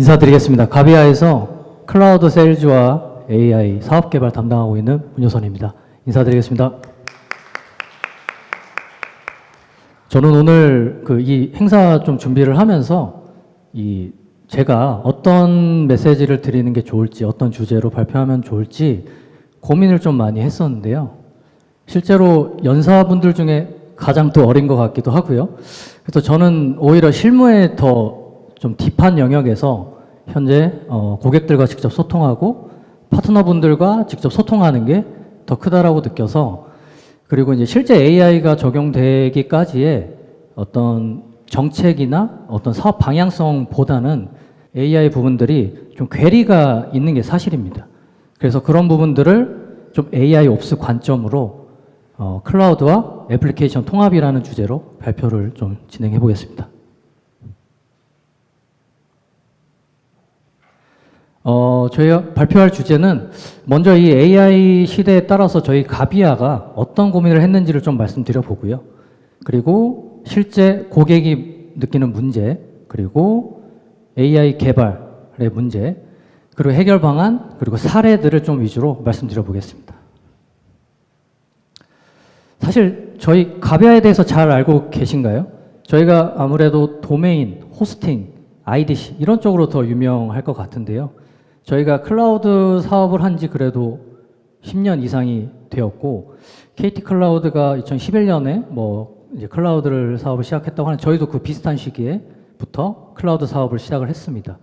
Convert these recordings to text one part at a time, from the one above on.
인사드리겠습니다. 가비아에서 클라우드 세일즈와 AI 사업 개발 담당하고 있는 문효선입니다. 인사드리겠습니다. 저는 오늘 이 행사 좀 준비를 하면서 제가 어떤 메시지를 드리는 게 좋을지, 어떤 주제로 발표하면 좋을지 고민을 좀 많이 했었는데요. 실제로 연사분들 중에 가장 또 어린 것 같기도 하고요. 그래서 저는 오히려 실무에 더 좀 딥한 영역에서 현재 고객들과 직접 소통하고 파트너분들과 직접 소통하는 게 더 크다라고 느껴서, 그리고 이제 실제 AI가 적용되기까지의 어떤 정책이나 어떤 사업 방향성보다는 AI 부분들이 좀 괴리가 있는 게 사실입니다. 그래서 그런 부분들을 좀 AI 옵스 관점으로 클라우드와 애플리케이션 통합이라는 주제로 발표를 좀 진행해 보겠습니다. 저희가 발표할 주제는 먼저 이 AI 시대에 따라서 저희 가비아가 어떤 고민을 했는지를 좀 말씀드려 보고요. 그리고 실제 고객이 느끼는 문제, 그리고 AI 개발의 문제, 그리고 해결 방안, 그리고 사례들을 좀 위주로 말씀드려 보겠습니다. 사실 저희 가비아에 대해서 잘 알고 계신가요? 저희가 아무래도 도메인, 호스팅, IDC 이런 쪽으로 더 유명할 것 같은데요. 저희가 클라우드 사업을 한 지 그래도 10년 이상이 되었고, KT 클라우드가 2011년에 이제 클라우드를 사업을 시작했다고 하는, 저희도 그 비슷한 시기에부터 클라우드 사업을 시작을 했습니다.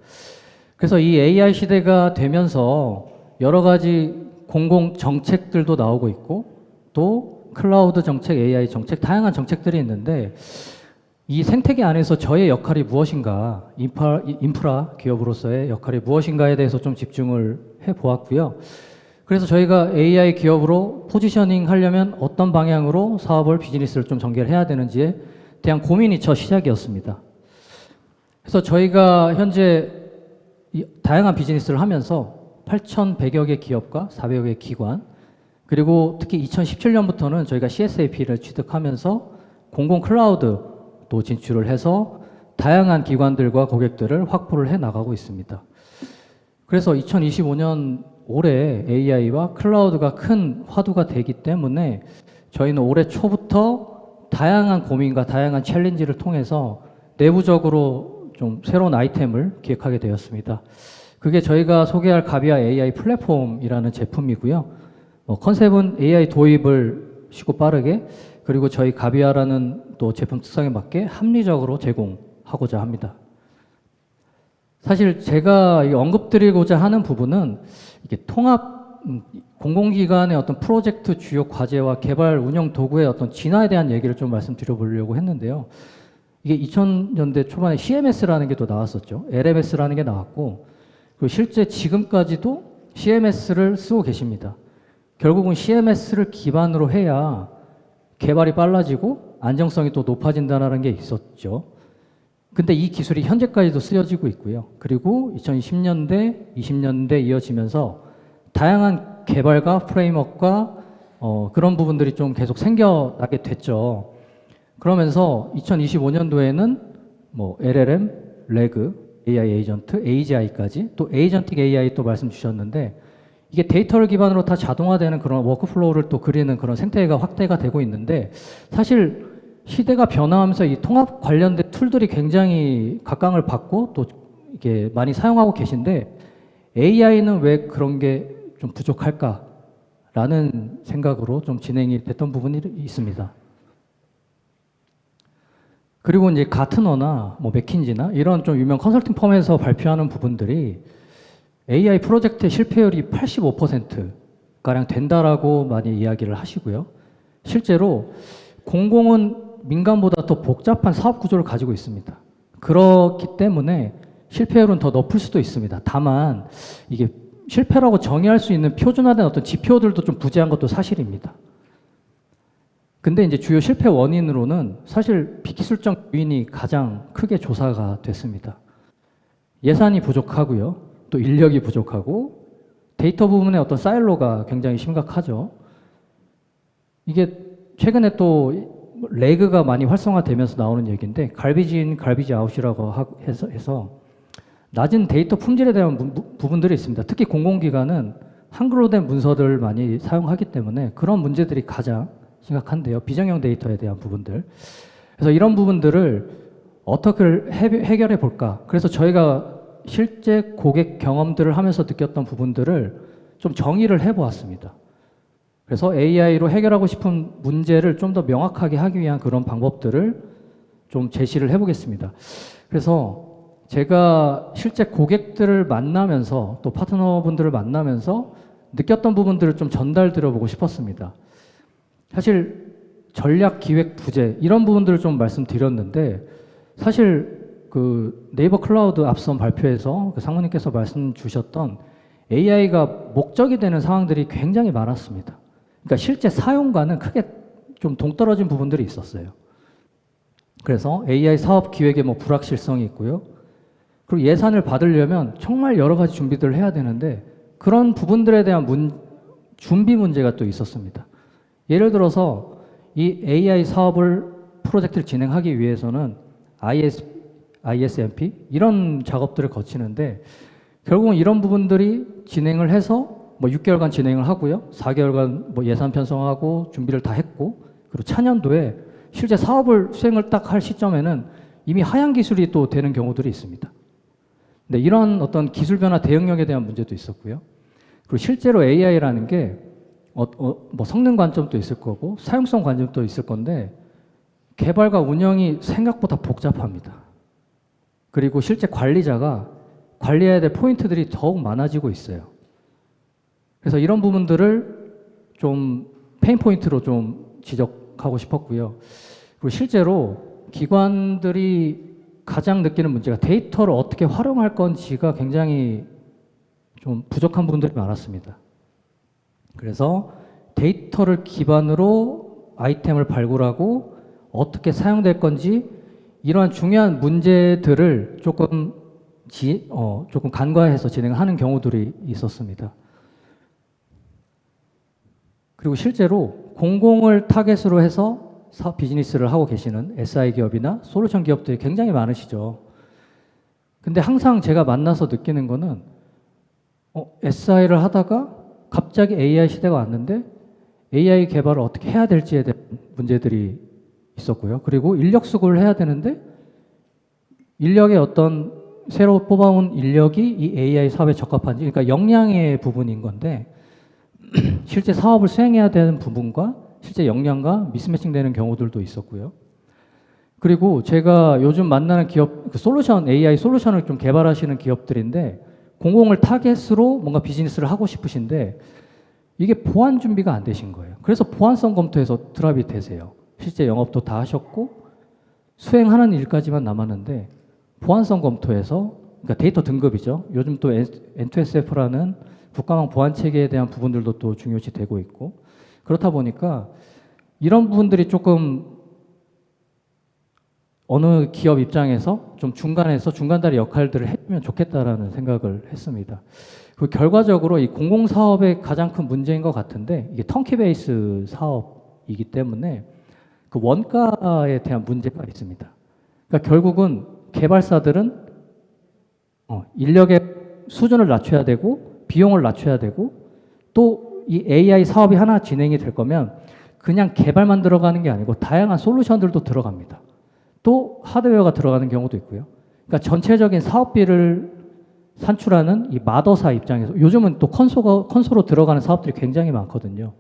그래서 이 AI 시대가 되면서 여러 가지 공공 정책들도 나오고 있고, 또 클라우드 정책, AI 정책, 다양한 정책들이 있는데, 이 생태계 안에서 저의 역할이 무엇인가, 인프라 기업으로서의 역할이 무엇인가에 대해서 좀 집중을 해보았고요. 그래서 저희가 AI 기업으로 포지셔닝 하려면 어떤 방향으로 사업을, 비즈니스를 좀 전개를 해야 되는지에 대한 고민이 첫 시작이었습니다. 그래서 저희가 현재 다양한 비즈니스를 하면서 8,100여 개 기업과 400여 개 기관, 그리고 특히 2017년부터는 저희가 CSAP를 취득하면서 공공 클라우드 또 진출을 해서 다양한 기관들과 고객들을 확보를 해 나가고 있습니다. 그래서 2025년 올해 AI와 클라우드가 큰 화두가 되기 때문에 저희는 올해 초부터 다양한 고민과 다양한 챌린지를 통해서 내부적으로 좀 새로운 아이템을 기획하게 되었습니다. 그게 저희가 소개할 가비아 AI 플랫폼이라는 제품이고요. 컨셉은 AI 도입을 쉽고 빠르게, 그리고 저희 가비아라는 또 제품 특성에 맞게 합리적으로 제공하고자 합니다. 사실 제가 언급드리고자 하는 부분은 이게 통합, 공공기관의 어떤 프로젝트 주요 과제와 개발 운영 도구의 어떤 진화에 대한 얘기를 좀 말씀드려 보려고 했는데요. 이게 2000년대 초반에 CMS라는 게 또 나왔었죠. LMS라는 게 나왔고, 그리고 실제 지금까지도 CMS를 쓰고 계십니다. 결국은 CMS를 기반으로 해야 개발이 빨라지고 안정성이 또 높아진다는 게 있었죠. 근데 이 기술이 현재까지도 쓰여지고 있고요. 그리고 2010년대, 20년대 이어지면서 다양한 개발과 프레임워크가 그런 부분들이 좀 계속 생겨나게 됐죠. 그러면서 2025년도에는 LLM, 레그, AI 에이전트, AGI까지, 또 에이전틱 AI 또 말씀 주셨는데, 이게 데이터를 기반으로 다 자동화되는 그런 워크플로우를 또 그리는 그런 생태계가 확대가 되고 있는데, 사실 시대가 변화하면서 이 통합 관련된 툴들이 굉장히 각광을 받고 또 이게 많이 사용하고 계신데, AI는 왜 그런 게 좀 부족할까라는 생각으로 좀 진행이 됐던 부분이 있습니다. 그리고 이제 가트너나 맥킨지나 이런 좀 유명 컨설팅 펌에서 발표하는 부분들이 AI 프로젝트의 실패율이 85%가량 된다라고 많이 이야기를 하시고요. 실제로 공공은 민간보다 더 복잡한 사업 구조를 가지고 있습니다. 그렇기 때문에 실패율은 더 높을 수도 있습니다. 다만 이게 실패라고 정의할 수 있는 표준화된 어떤 지표들도 좀 부재한 것도 사실입니다. 근데 이제 주요 실패 원인으로는 사실 비기술적 요인이 가장 크게 조사가 됐습니다. 예산이 부족하고요. 또 인력이 부족하고 데이터 부분의 어떤 사일로가 굉장히 심각하죠. 이게 최근에 또 레그가 많이 활성화되면서 나오는 얘기인데, 갈비지 인, 갈비지 아웃이라고 해서 낮은 데이터 품질에 대한 부분들이 있습니다. 특히 공공기관은 한글로 된 문서들을 많이 사용하기 때문에 그런 문제들이 가장 심각한데요. 비정형 데이터에 대한 부분들. 그래서 이런 부분들을 어떻게 해결해 볼까. 그래서 저희가 실제 고객 경험들을 하면서 느꼈던 부분들을 좀 정의를 해보았습니다. 그래서 AI로 해결하고 싶은 문제를 좀 더 명확하게 하기 위한 그런 방법들을 좀 제시를 해보겠습니다. 그래서 제가 실제 고객들을 만나면서 또 파트너분들을 만나면서 느꼈던 부분들을 좀 전달드려보고 싶었습니다. 사실 전략 기획 부재 이런 부분들을 좀 말씀드렸는데 사실 그 네이버 클라우드 앞선 발표에서 그 상무님께서 말씀 주셨던 AI가 목적이 되는 상황들이 굉장히 많았습니다. 그러니까 실제 사용과는 크게 좀 동떨어진 부분들이 있었어요. 그래서 AI 사업 기획에 뭐 불확실성이 있고요. 그리고 예산을 받으려면 정말 여러 가지 준비들을 해야 되는데 그런 부분들에 대한 준비 문제가 또 있었습니다. 예를 들어서 이 AI 사업을 프로젝트를 진행하기 위해서는 ISMP 이런 작업들을 거치는데 결국은 이런 부분들이 진행을 해서 뭐 6개월간 진행을 하고요. 4개월간 뭐 예산 편성하고 준비를 다 했고 그리고 차년도에 실제 사업을 수행을 딱 할 시점에는 이미 하향 기술이 또 되는 경우들이 있습니다. 근데 이런 어떤 기술 변화 대응력에 대한 문제도 있었고요. 그리고 실제로 AI라는 게 뭐 성능 관점도 있을 거고 사용성 관점도 있을 건데 개발과 운영이 생각보다 복잡합니다. 그리고 실제 관리자가 관리해야 될 포인트들이 더욱 많아지고 있어요. 그래서 이런 부분들을 좀 페인 포인트로 좀 지적하고 싶었고요. 그리고 실제로 기관들이 가장 느끼는 문제가 데이터를 어떻게 활용할 건지가 굉장히 좀 부족한 부분들이 많았습니다. 그래서 데이터를 기반으로 아이템을 발굴하고 어떻게 사용될 건지 이러한 중요한 문제들을 조금 간과해서 진행하는 경우들이 있었습니다. 그리고 실제로 공공을 타겟으로 해서 사업 비즈니스를 하고 계시는 SI 기업이나 솔루션 기업들이 굉장히 많으시죠. 근데 항상 제가 만나서 느끼는 거는 SI를 하다가 갑자기 AI 시대가 왔는데 AI 개발을 어떻게 해야 될지에 대한 문제들이 있었고요. 그리고 인력 수급을 해야 되는데 인력의 어떤 새로 뽑아온 인력이 이 AI 사업에 적합한지 그러니까 역량의 부분인 건데 실제 사업을 수행해야 되는 부분과 실제 역량과 미스매칭되는 경우들도 있었고요. 그리고 제가 요즘 만나는 기업, AI 솔루션을 좀 개발하시는 기업들인데 공공을 타겟으로 뭔가 비즈니스를 하고 싶으신데 이게 보안 준비가 안 되신 거예요. 그래서 보안성 검토에서 드랍이 되세요. 실제 영업도 다 하셨고 수행하는 일까지만 남았는데 보안성 검토에서 그러니까 데이터 등급이죠. 요즘 또 N2SF라는 국가망 보안 체계에 대한 부분들도 또 중요시 되고 있고 그렇다 보니까 이런 부분들이 조금 어느 기업 입장에서 좀 중간다리 역할들을 해주면 좋겠다라는 생각을 했습니다. 그 결과적으로 이 공공사업의 가장 큰 문제인 것 같은데 이게 턴키 베이스 사업이기 때문에 그 원가에 대한 문제가 있습니다. 그러니까 결국은 개발사들은 인력의 수준을 낮춰야 되고 비용을 낮춰야 되고 또 이 AI 사업이 하나 진행이 될 거면 그냥 개발만 들어가는 게 아니고 다양한 솔루션들도 들어갑니다. 또 하드웨어가 들어가는 경우도 있고요. 그러니까 전체적인 사업비를 산출하는 이 마더사 입장에서 요즘은 또 컨소로 들어가는 사업들이 굉장히 많거든요.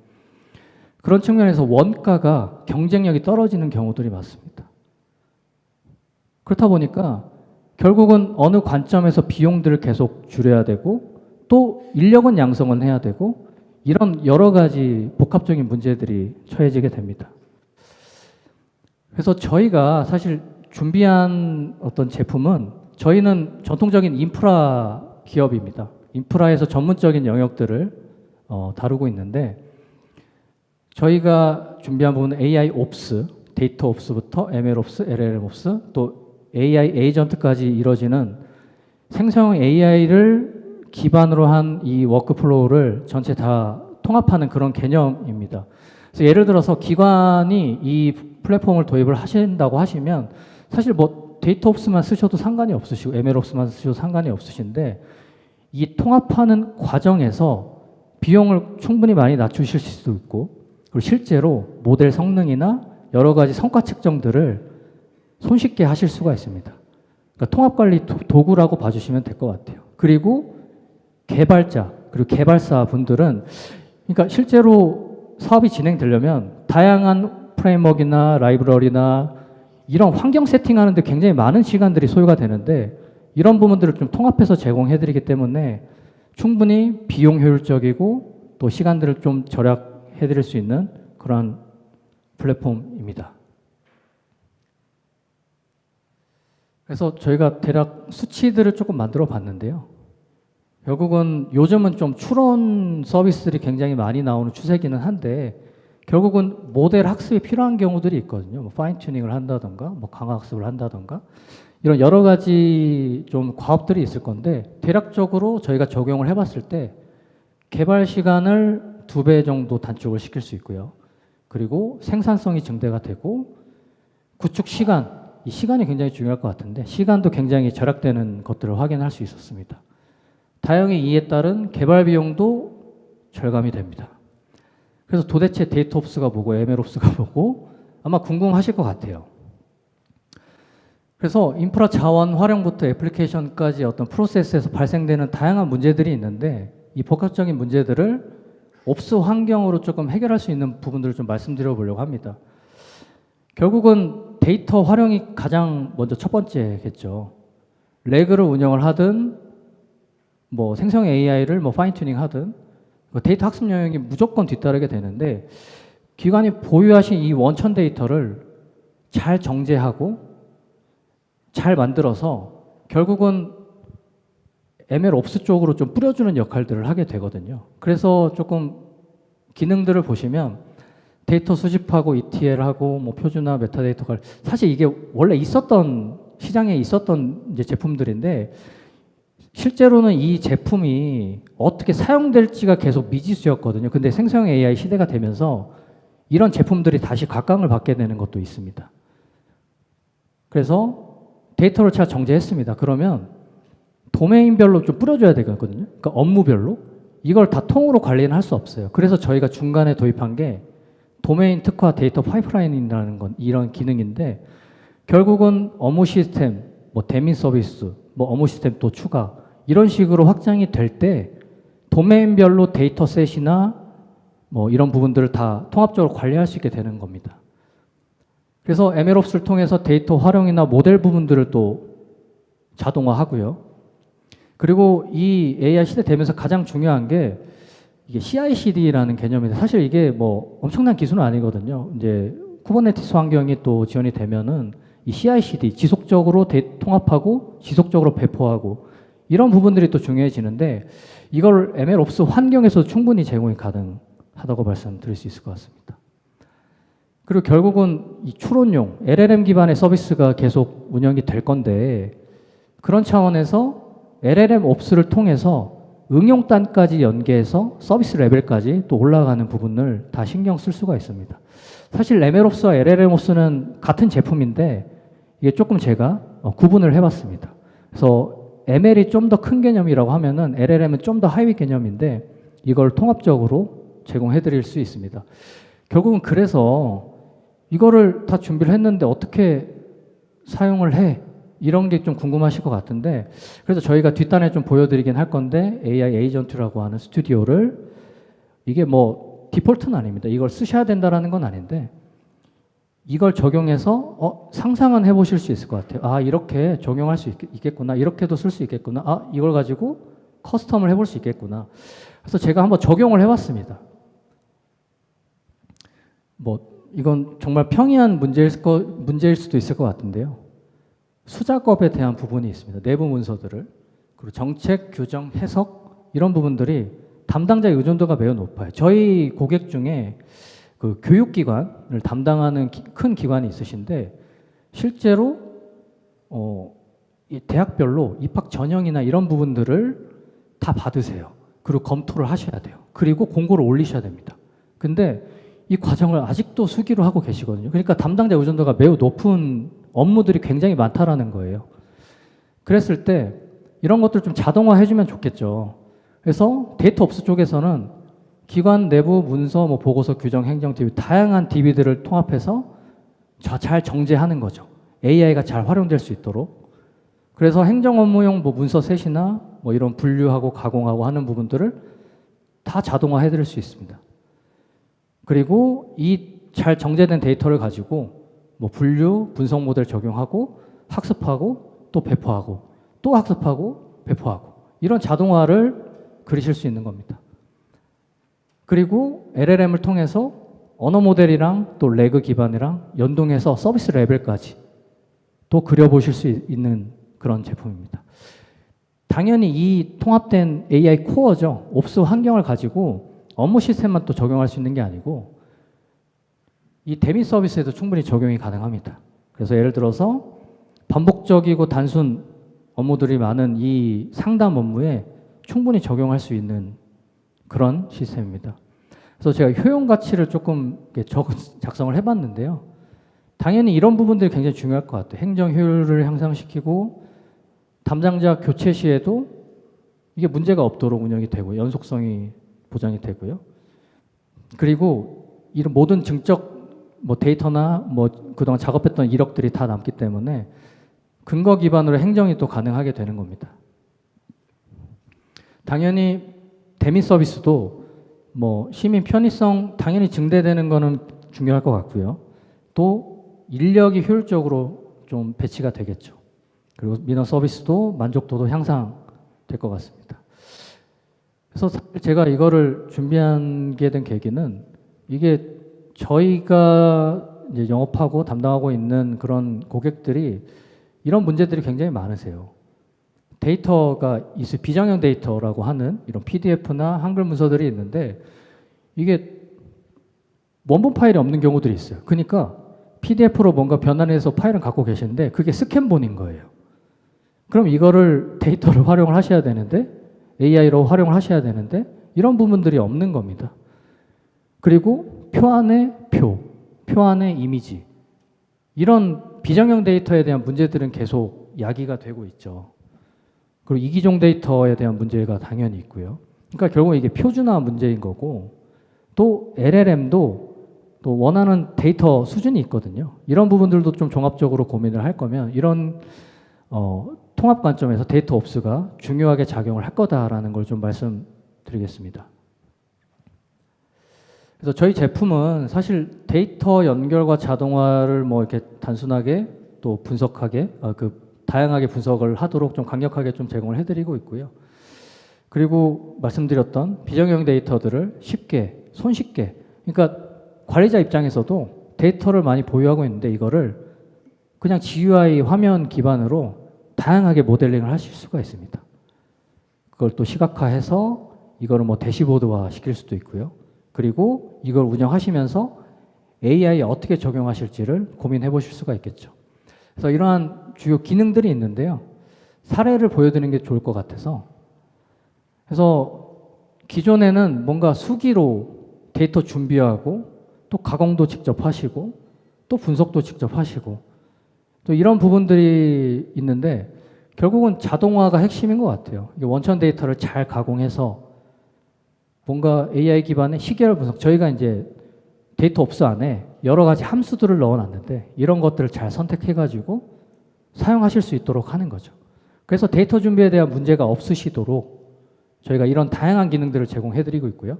그런 측면에서 원가가 경쟁력이 떨어지는 경우들이 많습니다. 그렇다 보니까 결국은 어느 관점에서 비용들을 계속 줄여야 되고 또 인력은 양성은 해야 되고 이런 여러 가지 복합적인 문제들이 처해지게 됩니다. 그래서 저희가 사실 준비한 어떤 제품은 저희는 전통적인 인프라 기업입니다. 인프라에서 전문적인 영역들을 다루고 있는데 저희가 준비한 부분은 AI 옵스, 데이터 옵스부터 ML 옵스, LLM 옵스, 또 AI 에이전트까지 이뤄지는 생성형 AI를 기반으로 한 이 워크플로우를 전체 다 통합하는 그런 개념입니다. 그래서 예를 들어서 기관이 이 플랫폼을 도입을 하신다고 하시면 사실 뭐 데이터옵스만 쓰셔도 상관이 없으시고 ML옵스만 쓰셔도 상관이 없으신데 이 통합하는 과정에서 비용을 충분히 많이 낮추실 수도 있고 그리고 실제로 모델 성능이나 여러 가지 성과 측정들을 손쉽게 하실 수가 있습니다. 그러니까 통합관리 도구라고 봐주시면 될 것 같아요. 그리고 개발자 그리고 개발사 분들은 그러니까 실제로 사업이 진행되려면 다양한 프레임워크나 라이브러리나 이런 환경 세팅하는데 굉장히 많은 시간들이 소요가 되는데 이런 부분들을 좀 통합해서 제공해드리기 때문에 충분히 비용 효율적이고 또 시간들을 좀 절약해드릴 수 있는 그런 플랫폼입니다. 그래서 저희가 대략 수치들을 조금 만들어 봤는데요. 결국은 요즘은 좀 추론 서비스들이 굉장히 많이 나오는 추세기는 한데 결국은 모델 학습이 필요한 경우들이 있거든요. 뭐 파인 튜닝을 한다던가, 뭐 강화 학습을 한다던가 이런 여러 가지 좀 과업들이 있을 건데 대략적으로 저희가 적용을 해봤을 때 개발 시간을 2배 정도 단축을 시킬 수 있고요. 그리고 생산성이 증대가 되고 구축 시간, 이 시간이 굉장히 중요할 것 같은데 시간도 굉장히 절약되는 것들을 확인할 수 있었습니다. 다행히 이에 따른 개발 비용도 절감이 됩니다. 그래서 도대체 데이터옵스가 뭐고 ML옵스가 뭐고 아마 궁금하실 것 같아요. 그래서 인프라 자원 활용부터 애플리케이션까지 어떤 프로세스에서 발생되는 다양한 문제들이 있는데 이 복합적인 문제들을 옵스 환경으로 조금 해결할 수 있는 부분들을 좀 말씀드려 보려고 합니다. 결국은 데이터 활용이 가장 먼저 첫 번째겠죠. 레그를 운영을 하든 뭐 생성 AI를 뭐 파인 튜닝 하든 데이터 학습 영역이 무조건 뒤따르게 되는데 기관이 보유하신 이 원천 데이터를 잘 정제하고 잘 만들어서 결국은 ML옵스 쪽으로 좀 뿌려주는 역할들을 하게 되거든요. 그래서 조금 기능들을 보시면 데이터 수집하고 ETL하고 뭐 표준화 메타데이터 사실 이게 원래 있었던 시장에 있었던 이제 제품들인데 실제로는 이 제품이 어떻게 사용될지가 계속 미지수였거든요. 근데 생성 AI 시대가 되면서 이런 제품들이 다시 각광을 받게 되는 것도 있습니다. 그래서 데이터를 잘 정제했습니다. 그러면 도메인별로 좀 뿌려줘야 되거든요. 그러니까 업무별로. 이걸 다 통으로 관리는 할 수 없어요. 그래서 저희가 중간에 도입한 게 도메인 특화 데이터 파이프라인이라는 건 이런 기능인데 결국은 업무 시스템, 뭐 대민 서비스, 뭐 업무 시스템 또 추가 이런 식으로 확장이 될 때 도메인별로 데이터셋이나 뭐 이런 부분들을 다 통합적으로 관리할 수 있게 되는 겁니다. 그래서 ML옵스를 통해서 데이터 활용이나 모델 부분들을 또 자동화하고요. 그리고 이 AI 시대 되면서 가장 중요한 게 이게 CI/CD라는 개념인데 사실 이게 뭐 엄청난 기술은 아니거든요. 이제 쿠버네티스 환경이 또 지원이 되면은 이 CI/CD 지속적으로 통합하고 지속적으로 배포하고 이런 부분들이 또 중요해지는데 이걸 ML옵스 환경에서도 충분히 제공이 가능하다고 말씀드릴 수 있을 것 같습니다. 그리고 결국은 이 추론용 LLM 기반의 서비스가 계속 운영이 될 건데 그런 차원에서 LLM 옵스를 통해서 응용단까지 연계해서 서비스 레벨까지 또 올라가는 부분을 다 신경 쓸 수가 있습니다. 사실 ML옵스와 LLM옵스는 같은 제품인데 이게 조금 제가 구분을 해봤습니다. 그래서 ML이 좀 더 큰 개념이라고 하면은 LLM은 좀 더 하위 개념인데 이걸 통합적으로 제공해드릴 수 있습니다. 결국은 그래서 이거를 다 준비를 했는데 어떻게 사용을 해? 이런 게 좀 궁금하실 것 같은데 그래서 저희가 뒷단에 좀 보여드리긴 할 건데 AI 에이전트라고 하는 스튜디오를 이게 뭐 디폴트는 아닙니다. 이걸 쓰셔야 된다라는 건 아닌데 이걸 적용해서 상상은 해보실 수 있을 것 같아요. 아 이렇게 적용할 수 있겠구나. 이렇게도 쓸 수 있겠구나. 아 이걸 가지고 커스텀을 해볼 수 있겠구나. 그래서 제가 한번 적용을 해봤습니다. 뭐 이건 정말 평이한 문제일 수도 있을 것 같은데요. 수작업에 대한 부분이 있습니다. 내부 문서들을. 그리고 정책, 규정, 해석 이런 부분들이 담당자의 의존도가 매우 높아요. 저희 고객 중에 그 교육기관을 담당하는 큰 기관이 있으신데 실제로 이 대학별로 입학 전형이나 이런 부분들을 다 받으세요. 그리고 검토를 하셔야 돼요. 그리고 공고를 올리셔야 됩니다. 근데 이 과정을 아직도 수기로 하고 계시거든요. 그러니까 담당자 의존도가 매우 높은 업무들이 굉장히 많다라는 거예요. 그랬을 때 이런 것들 좀 자동화해주면 좋겠죠. 그래서 데이터 업스 쪽에서는 기관 내부 문서, 뭐 보고서, 규정, 행정 DB 다양한 DB들을 통합해서 잘 정제하는 거죠. AI가 잘 활용될 수 있도록. 그래서 행정 업무용 뭐 문서 셋이나 뭐 이런 분류하고 가공하고 하는 부분들을 다 자동화해드릴 수 있습니다. 그리고 이 잘 정제된 데이터를 가지고 뭐 분류, 분석 모델 적용하고 학습하고 또 배포하고 또 학습하고 배포하고 이런 자동화를 그리실 수 있는 겁니다. 그리고 LLM을 통해서 언어 모델이랑 또 레그 기반이랑 연동해서 서비스 레벨까지 또 그려보실 수 있는 그런 제품입니다. 당연히 이 통합된 AI 코어죠. 옵스 환경을 가지고 업무 시스템만 또 적용할 수 있는 게 아니고 이 대미 서비스에도 충분히 적용이 가능합니다. 그래서 예를 들어서 반복적이고 단순 업무들이 많은 이 상담 업무에 충분히 적용할 수 있는 그런 시스템입니다. 그래서 제가 효용 가치를 조금 작성을 해봤는데요. 당연히 이런 부분들이 굉장히 중요할 것 같아요. 행정 효율을 향상시키고 담당자 교체 시에도 이게 문제가 없도록 운영이 되고 연속성이 보장이 되고요. 그리고 이런 모든 증적 뭐 데이터나 뭐 그동안 작업했던 이력들이 다 남기 때문에 근거 기반으로 행정이 또 가능하게 되는 겁니다. 당연히 대미 서비스도 뭐 시민 편의성 당연히 증대되는 거는 중요할 것 같고요. 또 인력이 효율적으로 좀 배치가 되겠죠. 그리고 민원 서비스도 만족도도 향상될 것 같습니다. 그래서 사실 제가 이거를 준비하게 된 계기는 이게 저희가 이제 영업하고 담당하고 있는 그런 고객들이 이런 문제들이 굉장히 많으세요. 데이터가 비정형 데이터라고 하는 이런 PDF나 한글 문서들이 있는데 이게 원본 파일이 없는 경우들이 있어요. 그러니까 PDF로 뭔가 변환해서 파일을 갖고 계시는데 그게 스캔본인 거예요. 그럼 이거를 데이터를 활용을 하셔야 되는데 AI로 활용을 하셔야 되는데 이런 부분들이 없는 겁니다. 그리고 표 안에 표 안에 이미지 이런 비정형 데이터에 대한 문제들은 계속 야기가 되고 있죠. 그리고 이기종 데이터에 대한 문제가 당연히 있고요. 그러니까 결국 이게 표준화 문제인 거고 또 LLM도 또 원하는 데이터 수준이 있거든요. 이런 부분들도 좀 종합적으로 고민을 할 거면 이런 통합 관점에서 데이터 옵스가 중요하게 작용을 할 거다라는 걸 좀 말씀드리겠습니다. 그래서 저희 제품은 사실 데이터 연결과 자동화를 뭐 이렇게 단순하게 또 분석하게 다양하게 분석을 하도록 좀 강력하게 좀 제공을 해드리고 있고요. 그리고 말씀드렸던 비정형 데이터들을 쉽게 손쉽게 그러니까 관리자 입장에서도 데이터를 많이 보유하고 있는데 이거를 그냥 GUI 화면 기반으로 다양하게 모델링을 하실 수가 있습니다. 그걸 또 시각화해서 이거를 뭐 대시보드화 시킬 수도 있고요. 그리고 이걸 운영하시면서 AI에 어떻게 적용하실지를 고민해 보실 수가 있겠죠. 그래서 이러한 주요 기능들이 있는데요. 사례를 보여드리는 게 좋을 것 같아서 그래서 기존에는 뭔가 수기로 데이터 준비하고 또 가공도 직접 하시고 또 분석도 직접 하시고 또 이런 부분들이 있는데 결국은 자동화가 핵심인 것 같아요. 원천 데이터를 잘 가공해서 뭔가 AI 기반의 시계열 분석 저희가 이제 데이터 옵스 안에 여러 가지 함수들을 넣어놨는데 이런 것들을 잘 선택해가지고 사용하실 수 있도록 하는 거죠. 그래서 데이터 준비에 대한 문제가 없으시도록 저희가 이런 다양한 기능들을 제공해드리고 있고요.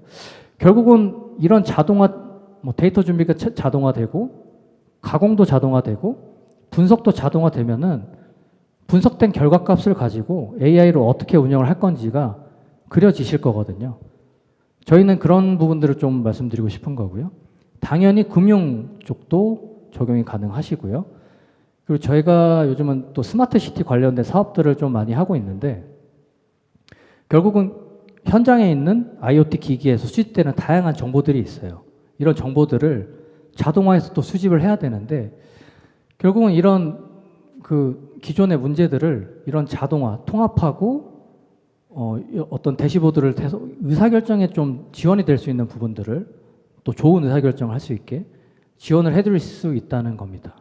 결국은 이런 자동화, 뭐 데이터 준비가 자동화되고 가공도 자동화되고 분석도 자동화되면은 분석된 결과값을 가지고 AI로 어떻게 운영을 할 건지가 그려지실 거거든요. 저희는 그런 부분들을 좀 말씀드리고 싶은 거고요. 당연히 금융 쪽도 적용이 가능하시고요. 그리고 저희가 요즘은 또 스마트 시티 관련된 사업들을 좀 많이 하고 있는데 결국은 현장에 있는 IoT 기기에서 수집되는 다양한 정보들이 있어요. 이런 정보들을 자동화해서 또 수집을 해야 되는데 결국은 이런 기존의 문제들을 이런 자동화 통합하고 어떤 대시보드를 해서 의사결정에 좀 지원이 될 수 있는 부분들을 또 좋은 의사결정을 할 수 있게 지원을 해드릴 수 있다는 겁니다.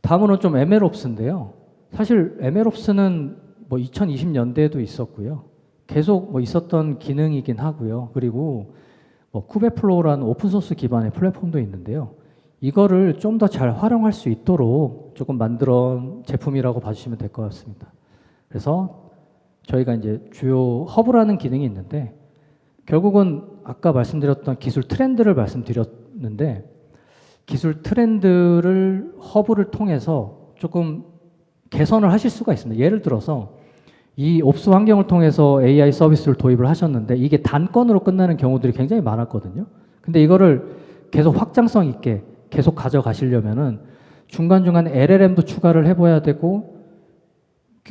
다음으로는 좀 MLOps인데요. 사실 MLOps는 뭐 2020년대에도 있었고요. 계속 뭐 있었던 기능이긴 하고요. 그리고 뭐 쿠베플로우라는 오픈소스 기반의 플랫폼도 있는데요. 이거를 좀 더 잘 활용할 수 있도록 조금 만들어 제품이라고 봐주시면 될 것 같습니다. 그래서 저희가 이제 주요 허브라는 기능이 있는데 결국은 아까 말씀드렸던 기술 트렌드를 말씀드렸는데 기술 트렌드를 허브를 통해서 조금 개선을 하실 수가 있습니다. 예를 들어서 이 옵스 환경을 통해서 AI 서비스를 도입을 하셨는데 이게 단건으로 끝나는 경우들이 굉장히 많았거든요. 근데 이거를 계속 확장성 있게 계속 가져가시려면은 중간중간 LLM도 추가를 해봐야 되고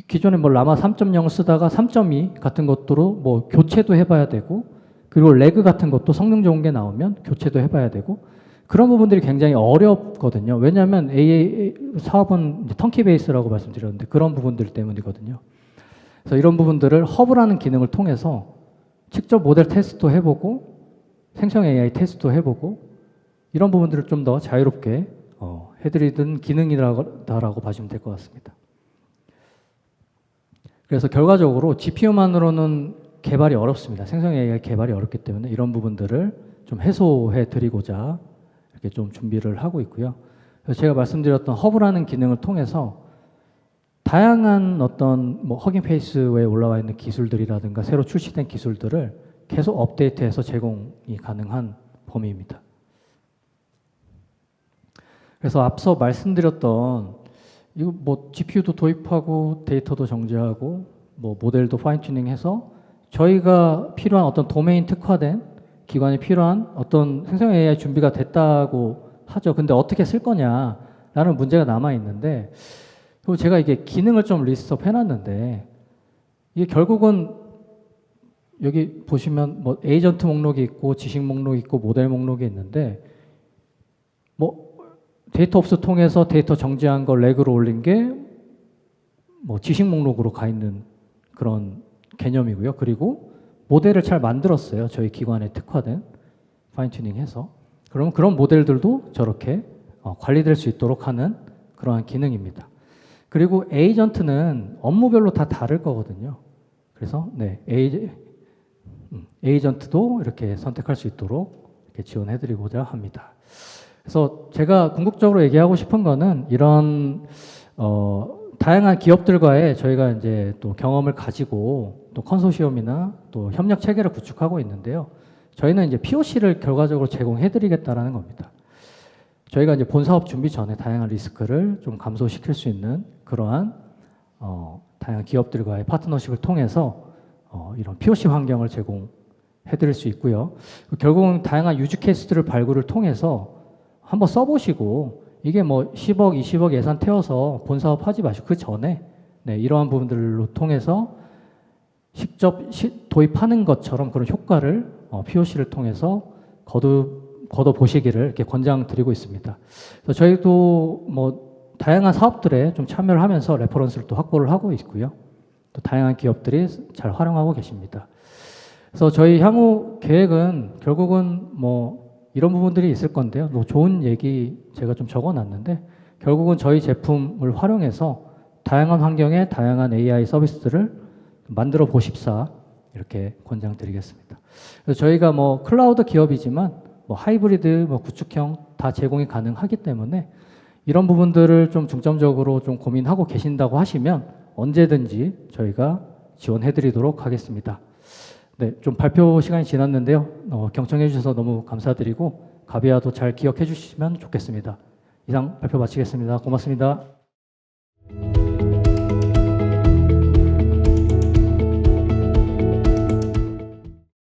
기존에 뭐 라마 3.0 쓰다가 3.2 같은 것들로 뭐 교체도 해봐야 되고 그리고 레그 같은 것도 성능 좋은 게 나오면 교체도 해봐야 되고 그런 부분들이 굉장히 어렵거든요. 왜냐하면 AA 사업은 턴키 베이스라고 말씀드렸는데 그런 부분들 때문이거든요. 그래서 이런 부분들을 허브라는 기능을 통해서 직접 모델 테스트도 해보고 생성 AI 테스트도 해보고 이런 부분들을 좀 더 자유롭게 해드리던 기능이라고 봐주시면 될 것 같습니다. 그래서 결과적으로 GPU만으로는 개발이 어렵습니다. 생성 AI 개발이 어렵기 때문에 이런 부분들을 좀 해소해 드리고자 이렇게 좀 준비를 하고 있고요. 그래서 제가 말씀드렸던 허브라는 기능을 통해서 다양한 어떤 뭐 허깅 페이스에 올라와 있는 기술들이라든가 새로 출시된 기술들을 계속 업데이트해서 제공이 가능한 범위입니다. 그래서 앞서 말씀드렸던 이거 뭐 GPU도 도입하고 데이터도 정지하고 뭐 모델도 파인 튜닝해서 저희가 필요한 어떤 도메인 특화된 기관에 필요한 어떤 생성 AI 준비가 됐다고 하죠. 근데 어떻게 쓸 거냐라는 문제가 남아 있는데 그리고 제가 이게 기능을 좀 리스트업 해놨는데 이게 결국은 여기 보시면 뭐 에이전트 목록이 있고 지식 목록이 있고 모델 목록이 있는데 뭐 데이터 옵스 통해서 데이터 정지한 걸 레그로 올린 게 뭐 지식 목록으로 가 있는 그런 개념이고요. 그리고 모델을 잘 만들었어요. 저희 기관에 특화된 파인 튜닝해서. 그럼 그런 모델들도 저렇게 관리될 수 있도록 하는 그러한 기능입니다. 그리고 에이전트는 업무별로 다 다를 거거든요. 그래서 네, 에이전트도 이렇게 선택할 수 있도록 이렇게 지원해드리고자 합니다. 그래서 제가 궁극적으로 얘기하고 싶은 거는 이런 다양한 기업들과의 저희가 이제 또 경험을 가지고 또 컨소시엄이나 또 협력 체계를 구축하고 있는데요. 저희는 이제 POC를 결과적으로 제공해드리겠다라는 겁니다. 저희가 이제 본 사업 준비 전에 다양한 리스크를 좀 감소시킬 수 있는 그러한 다양한 기업들과의 파트너십을 통해서 이런 POC 환경을 제공해드릴 수 있고요. 결국은 다양한 유즈 케이스들을 발굴을 통해서 한번 써보시고 이게 뭐 10억, 20억 예산 태워서 본 사업 하지 마시고 그 전에 네, 이러한 부분들로 통해서 직접 도입하는 것처럼 그런 효과를 POC를 통해서 거둬 보시기를 이렇게 권장드리고 있습니다. 그래서 저희도 뭐 다양한 사업들에 좀 참여를 하면서 레퍼런스를 또 확보를 하고 있고요. 또 다양한 기업들이 잘 활용하고 계십니다. 그래서 저희 향후 계획은 결국은 뭐 이런 부분들이 있을 건데요. 뭐 좋은 얘기 제가 좀 적어놨는데 결국은 저희 제품을 활용해서 다양한 환경에 다양한 AI 서비스들을 만들어 보십사 이렇게 권장드리겠습니다. 그래서 저희가 뭐 클라우드 기업이지만 뭐 하이브리드, 뭐 구축형 다 제공이 가능하기 때문에 이런 부분들을 좀 중점적으로 좀 고민하고 계신다고 하시면 언제든지 저희가 지원해드리도록 하겠습니다. 네, 좀 발표 시간이 지났는데요. 경청해 주셔서 너무 감사드리고 가비아도 잘 기억해 주시면 좋겠습니다. 이상 발표 마치겠습니다. 고맙습니다.